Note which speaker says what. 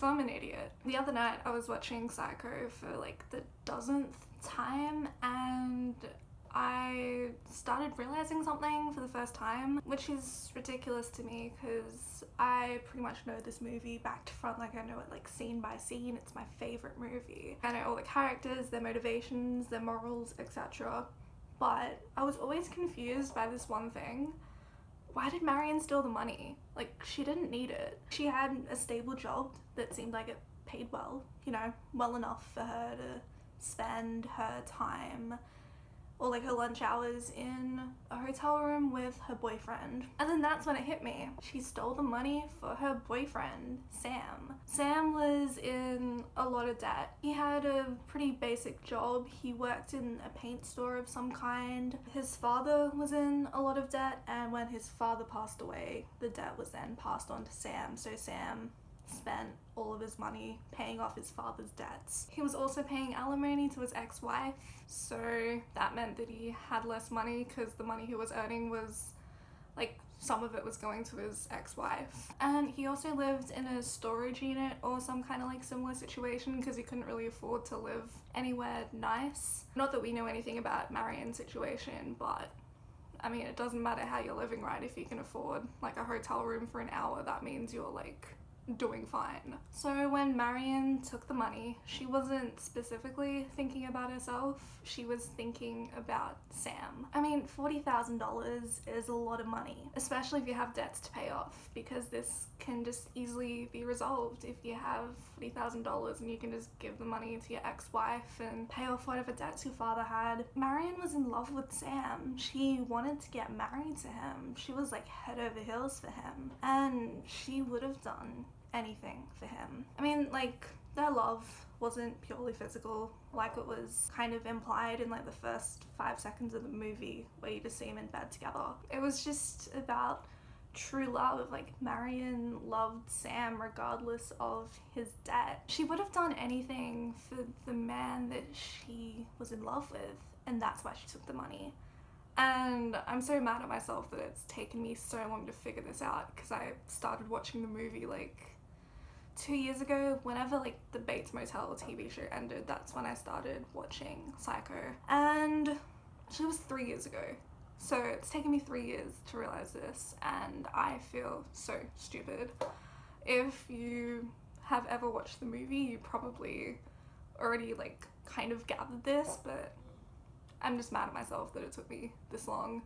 Speaker 1: So I'm an idiot. The other night I was watching Psycho for like the dozenth time and I started realizing something for the first time, which is ridiculous to me because I pretty much know this movie back to front. Like I know it like scene by scene. It's my favorite movie. I know all the characters, their motivations, their morals, etc. But I was always confused by this one thing. Why did Marion steal the money? Like, she didn't need it. She had a stable job that seemed like it paid well, you know, well enough for her to spend her time or like her lunch hours in a hotel room with her boyfriend. And then that's when it hit me. She stole the money for her boyfriend, Sam. Sam was in a lot of debt. He had a pretty basic job. He worked in a paint store of some kind. His father was in a lot of debt, and when his father passed away, the debt was then passed on to Sam. So Sam spent all of his money paying off his father's debts. He was also paying alimony to his ex-wife, so that meant that he had less money because the money he was earning was like some of it was going to his ex-wife. And he also lived in a storage unit or some kind of like similar situation because he couldn't really afford to live anywhere nice. Not that we know anything about Marion's situation, but I mean, it doesn't matter how you're living, right? If you can afford like a hotel room for an hour, that means you're like doing fine. So when Marion took the money, she wasn't specifically thinking about herself, she was thinking about Sam. I mean, $40,000 is a lot of money, especially if you have debts to pay off, because this can just easily be resolved if you have $40,000 and you can just give the money to your ex-wife and pay off whatever debts your father had. Marion was in love with Sam. She wanted to get married to him. She was like head over heels for him, and she would have done anything for him. I mean, like, their love wasn't purely physical, like it was kind of implied in like the first 5 seconds of the movie where you just see them in bed together. It was just about true love. Like, Marion loved Sam regardless of his debt. She would have done anything for the man that she was in love with, and that's why she took the money. And I'm so mad at myself that it's taken me so long to figure this out, because I started watching the movie like 2 years ago. Whenever like the Bates Motel TV show ended, that's when I started watching Psycho, and actually it was 3 years ago. So it's taken me 3 years to realize this, and I feel so stupid. If you have ever watched the movie, you probably already like kind of gathered this, but I'm just mad at myself that it took me this long.